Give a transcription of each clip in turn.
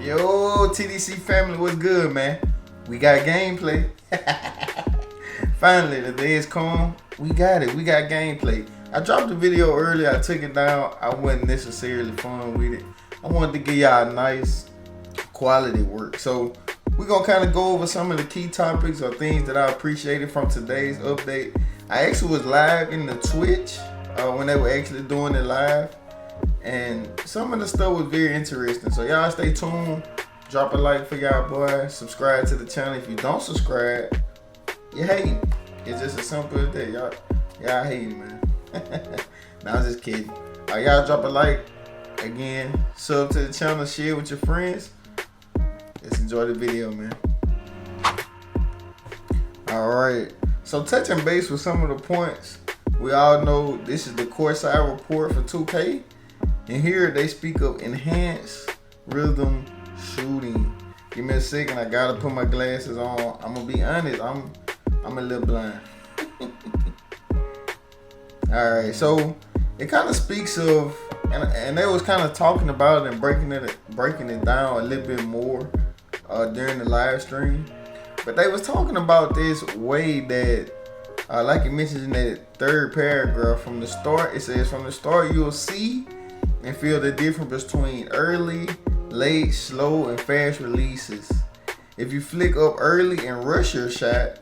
Yo, TDC family, what's good, man? We got gameplay. Finally, the day is come. We got it. We got gameplay. I dropped the video earlier. I took it down. I wasn't necessarily fun with it. I wanted to give y'all a nice quality work. So we're going to kind of go over some of the key topics or things that I appreciated from today's update. I actually was live in the Twitch when they were actually doing it live. And some of the stuff was very interesting. So y'all stay tuned. Drop a like for y'all boys. Subscribe to the channel. If you don't subscribe, you hating. It's just as simple as that. Y'all hating, man. Nah, I'm just kidding. Y'all drop a like. Again, sub to the channel. Share with your friends. Let's enjoy the video, man. Alright. So touching base with some of the points. We all know this is the courtside report for 2K. And here they speak of enhanced rhythm shooting. Give me a second, I gotta put my glasses on. I'm gonna be honest, I'm a little blind. Alright, so it kind of speaks of, and they was kind of talking about it and breaking it down a little bit more during the live stream. But they was talking about this way that, like it mentions in that third paragraph, from the start, it says from the start you'll see and feel the difference between early, late, slow, and fast releases. If you flick up early and rush your shot,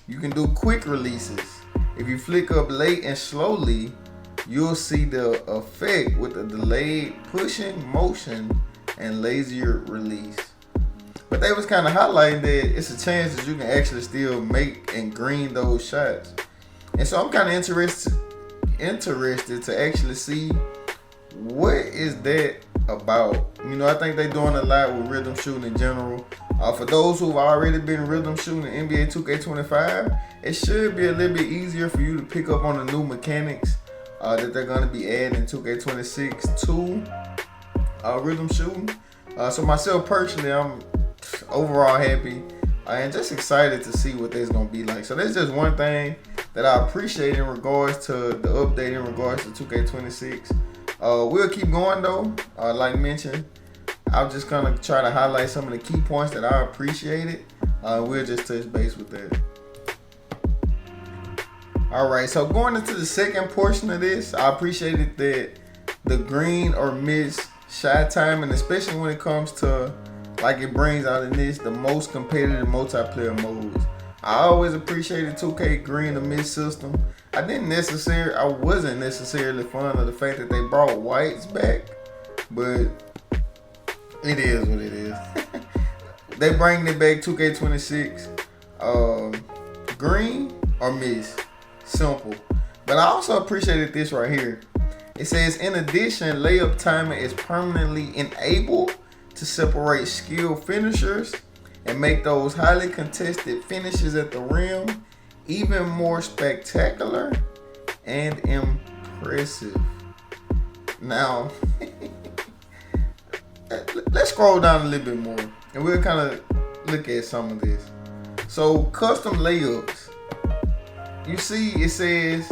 you can do quick releases. If you flick up late and slowly, you'll see the effect with a delayed pushing motion and lazier release. But they was kind of highlighting that it's a chance that you can actually still make and green those shots. And so I'm kind of interested to actually see what is that about. You know, I think they're doing a lot with rhythm shooting in general. For those who've already been rhythm shooting in NBA 2K25, it should be a little bit easier for you to pick up on the new mechanics that they're going to be adding in 2K26 to rhythm shooting. So myself personally, I'm overall happy and just excited to see what that's going to be like. So that's just one thing that I appreciate in regards to the update in regards to 2K26. We'll keep going though. Like mentioned, I'm just gonna try to highlight some of the key points that I appreciated. We'll just touch base with that. Alright, so going into the second portion of this, I appreciated that the green or miss shot time, and especially when it comes to, like it brings out in this, the most competitive multiplayer modes. I always appreciated 2K green or miss system. I wasn't necessarily fond of the fact that they brought whites back, but it is what it is. They bring it back 2K26, green or miss, simple. But I also appreciated this right here. It says, in addition, layup timing is permanently enabled to separate skilled finishers and make those highly contested finishes at the rim even more spectacular and impressive. Now, let's scroll down a little bit more and we'll kind of look at some of this. So, custom layups. You see, it says,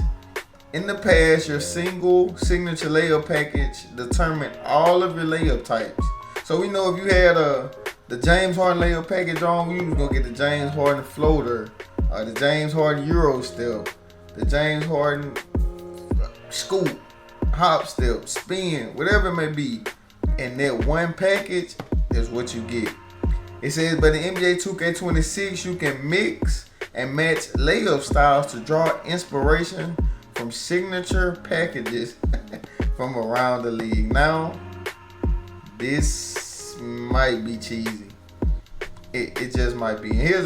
in the past, your single signature layup package determined all of your layup types. So we know if you had the James Harden layup package on, you was gonna get the James Harden floater, the James Harden Euro step, the James Harden scoop, hop step, spin, whatever it may be. And that one package is what you get. It says, but in NBA 2K26, you can mix and match layup styles to draw inspiration from signature packages from around the league. Now, this might be cheesy. It just might be. And here's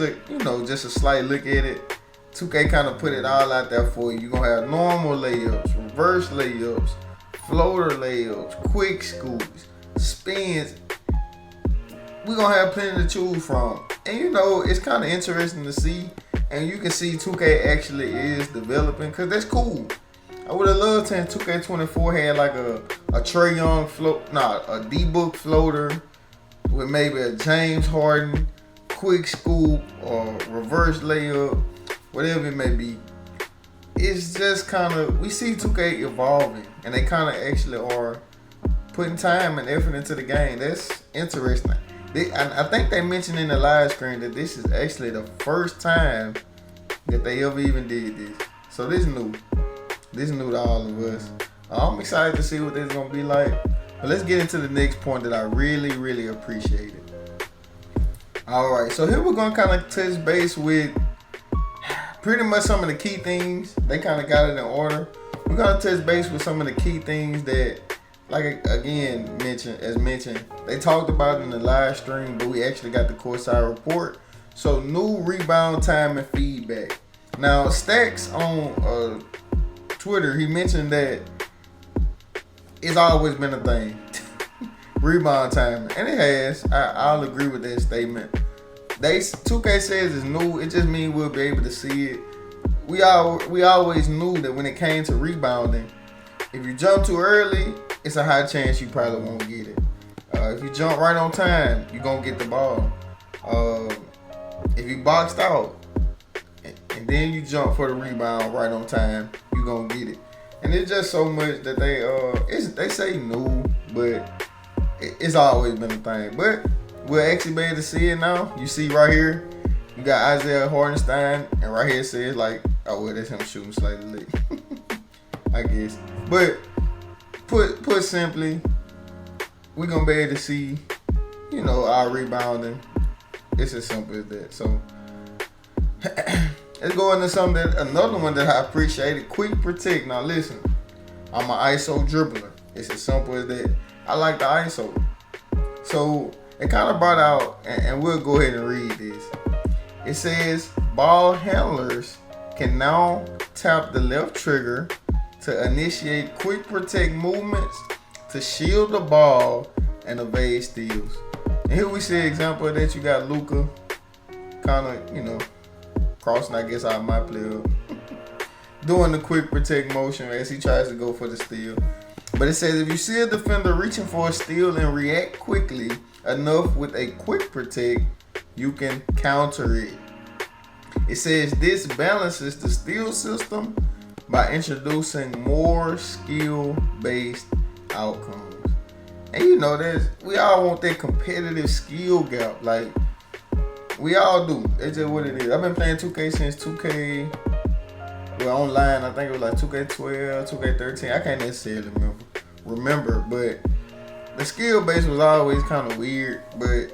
just a slight look at it. 2K kind of put it all out there for you. You're going to have normal layups, reverse layups, floater layups, quick scoops, spins. We're going to have plenty to choose from. And it's kind of interesting to see. And you can see 2K actually is developing, because that's cool. I would have loved to in 2K24 had like a Trae Young a D-Book floater with maybe a James Harden quick scoop or reverse layup, whatever it may be. It's just kind of, we see 2K evolving, and they kind of actually are putting time and effort into the game. That's interesting. I think they mentioned in the live screen that this is actually the first time that they ever even did this. So this new. This new to all of us. I'm excited to see what this is gonna be like. But let's get into the next point that I really, really appreciated. Alright, so here we're gonna kind of touch base with pretty much some of the key things. They kind of got it in order. We're gonna touch base with some of the key things that, like again, mentioned, they talked about in the live stream, but we actually got the courtside report. So new rebound time and feedback. Now Stacks on Twitter, he mentioned that it's always been a thing. Rebound time, and it has. I'll agree with that statement. 2K says it's new. It just means we'll be able to see it. We always knew that when it came to rebounding, if you jump too early, it's a high chance you probably won't get it. If you jump right on time, you're gonna get the ball. If you boxed out and then you jump for the rebound right on time, you're gonna get it. And it's just so much that they say new, but it's always been a thing. But we'll actually be able to see it now. You see right here, you got Isaiah Hartenstein, and right here it says like, oh well, that's him shooting slightly late. I guess. But put simply, we're gonna be able to see, our rebounding. It's as simple as that. So let's go into another one that I appreciated. Quick protect. Now listen, I'm an ISO dribbler. It's as simple as that. I like the ISO. So it kind of brought out, and we'll go ahead and read this. It says ball handlers can now tap the left trigger to initiate quick protect movements to shield the ball and evade steals. And here we see an example of that. You got Luka kind of, crossing, I guess, out my player, doing the quick protect motion as he tries to go for the steal. But it says if you see a defender reaching for a steal and react quickly enough with a quick protect, you can counter it. It says this balances the steal system by introducing more skill-based outcomes. And we all want that competitive skill gap. Like, we all do. It's just what it is. I've been playing 2K since 2K, online, I think it was like 2K12, 2K13. I can't necessarily remember, but the skill base was always kind of weird. But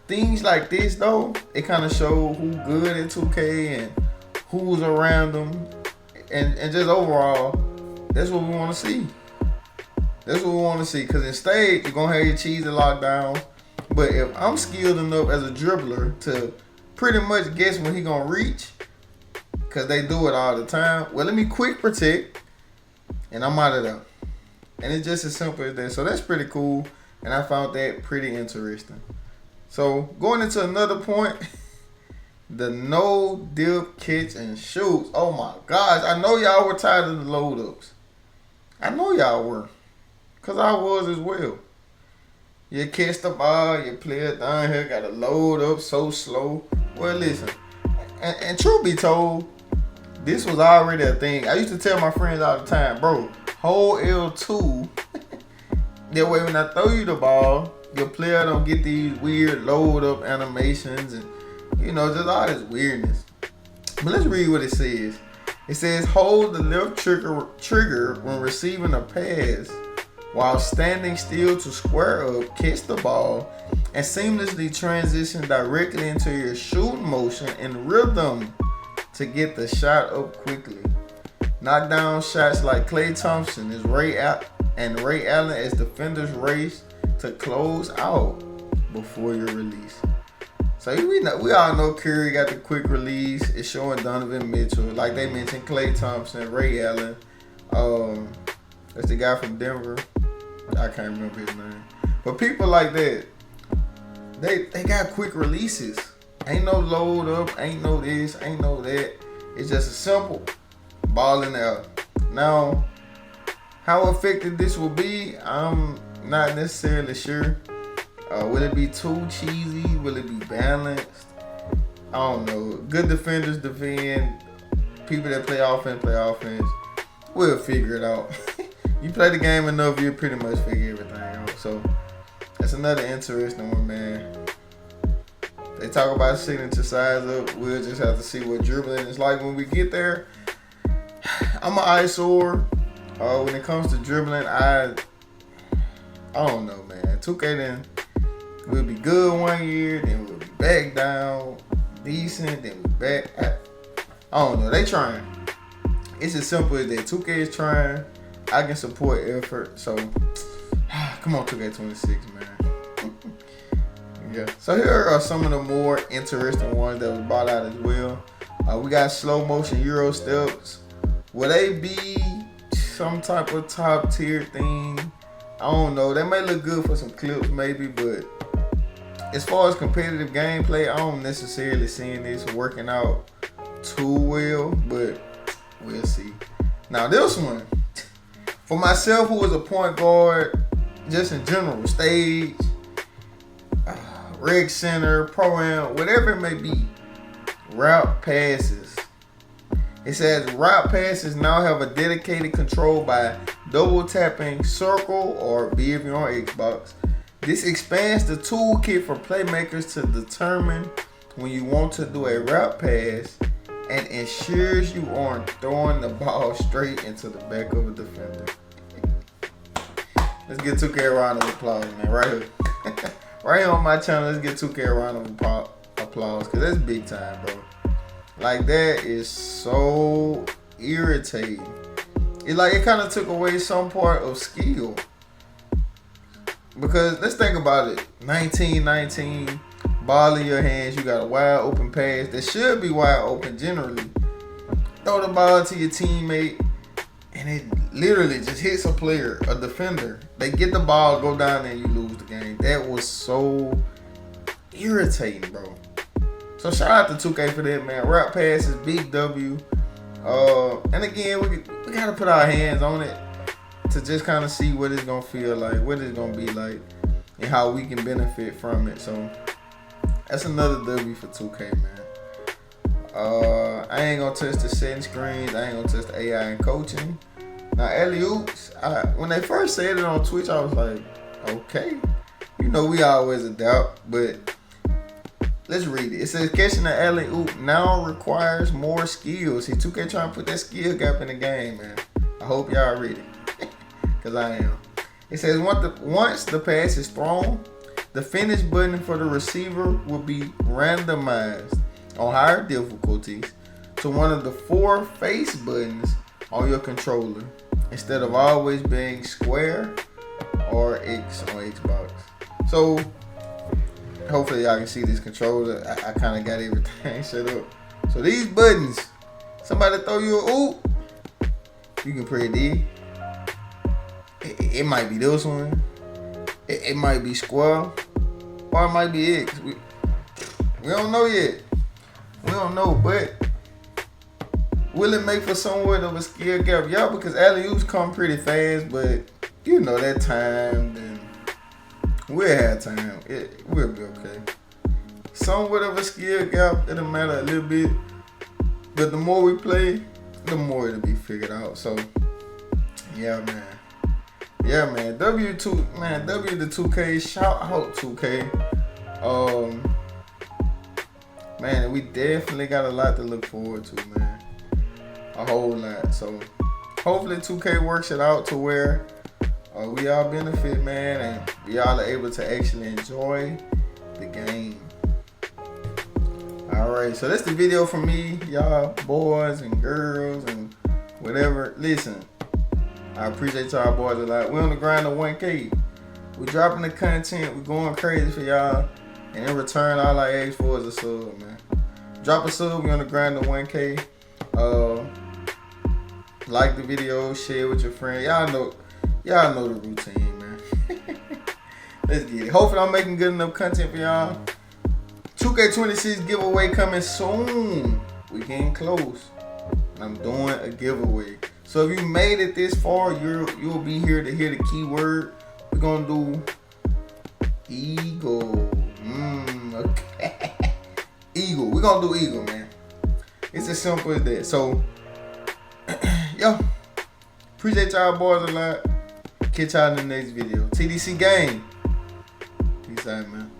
things like this, though, it kind of show who good at 2K and who's around them. And just overall, that's what we want to see. That's what we want to see. Because in stage, you're going to have your cheesy lockdown. But if I'm skilled enough as a dribbler to pretty much guess when he going to reach, because they do it all the time, well, let me quick protect, and I'm out of there. And it's just as simple as that. So that's pretty cool. And I found that pretty interesting. So going into another point, the no dip catch and shoots. Oh my gosh, I know y'all were tired of the load ups. I know y'all were, cause I was as well. You catch the ball, your player down here got to load up so slow. Well, listen, and truth be told, this was already a thing. I used to tell my friends all the time, bro, hold L2. That way when I throw you the ball, your player don't get these weird load up animations and just all this weirdness. But let's read what it says. It says hold the left trigger when receiving a pass while standing still to square up, catch the ball, and seamlessly transition directly into your shooting motion and rhythm to get the shot up quickly. Knock down shots like Klay Thompson and Ray Allen as defenders race to close out before your release. So we all know Curry got the quick release. It's showing Donovan Mitchell. Like they mentioned, Klay Thompson, Ray Allen. That's the guy from Denver. I can't remember his name. But people like that, they got quick releases. Ain't no load up, ain't no this, ain't no that. It's just a simple ball in there. Now, how effective this will be, I'm not necessarily sure. Will it be too cheesy? Will it be balanced? I don't know. Good defenders defend. People that play offense. We'll figure it out. You play the game enough, you'll pretty much figure everything out. So that's another interesting one, man. They talk about signature size up. We'll just have to see what dribbling is like when we get there. I'm an eyesore. When it comes to dribbling, I don't know, man. 2K then we'll be good one year, then we'll be back down, decent, then we back. I don't know. They trying. It's as simple as that. 2K is trying. I can support effort. So come on, 2K26, man. Yeah. So here are some of the more interesting ones that was brought out as well. We got slow motion Euro steps. Will they be some type of top tier thing? I don't know. They may look good for some clips maybe, but as far as competitive gameplay, I don't necessarily see this working out too well, but we'll see. Now this one, for myself who was a point guard, just in general, stage, reg center, pro-am, whatever it may be, route passes. It says route passes now have a dedicated control by double tapping circle or B if you're on Xbox. This expands the toolkit for playmakers to determine when you want to do a route pass and ensures you aren't throwing the ball straight into the back of a defender. Let's get 2K a round of applause, man, right here. Right here on my channel, let's get 2K a round of applause, because that's big time, bro. Like, that is so irritating. It kind of took away some part of skill. Because let's think about it. 19, ball in your hands, you got a wide open pass that should be wide open generally. Throw the ball to your teammate, and it literally just hits a player, a defender. They get the ball, go down there, and you lose the game. That was so irritating, bro. So shout out to 2K for that, man. Route passes, big W. And again, we gotta put our hands on it to just kind of see what it's gonna feel like, what it's gonna be like, and how we can benefit from it. So that's another W for 2K, man. I ain't gonna touch the setting screens. I ain't gonna touch the AI and coaching. Now, alley-oops, when they first said it on Twitch, I was like, okay. You know, we always adapt, but let's read it. It says, catching the alley-oop now requires more skills. See, 2K trying to put that skill gap in the game, man. I hope y'all read it, because I am. It says, once the pass is thrown, the finish button for the receiver will be randomized on higher difficulties to one of the 4 face buttons on your controller, instead of always being square or X on Xbox. So hopefully y'all can see this controller. I kind of got everything set up. So these buttons, somebody throw you a oop, you can press D. It might be this one. It might be square, or it might be X. We don't know yet. We don't know, but will it make for somewhat of a skill gap? Yeah, because alley-oops come pretty fast, but you know that time, then we'll have time. We'll be okay. Somewhat of a skill gap, it'll matter a little bit, but the more we play, the more it'll be figured out. So, yeah, man. Yeah, man. W to 2K. Shout out 2K. Man, we definitely got a lot to look forward to, man. A whole lot. So hopefully 2K works it out to where we all benefit, man, and we all are able to actually enjoy the game. Alright, so that's the video from me, y'all boys and girls and whatever. Listen, I appreciate y'all boys a lot. We're on the grind of 1K. We're dropping the content. We're going crazy for y'all. And in return, all I ask for is a sub, man. Drop a sub. We're on the grind of 1K. Like the video. Share with your friends. Y'all know the routine, man. Let's get it. Hopefully, I'm making good enough content for y'all. 2K26 giveaway coming soon. We getting close. And I'm doing a giveaway. So if you made it this far, you'll be here to hear the keyword. We're gonna do eagle. Okay. Eagle. We're gonna do eagle, man. It's as simple as that. So, yo, appreciate y'all boys a lot. Catch y'all in the next video. TDC gang. Peace out, man.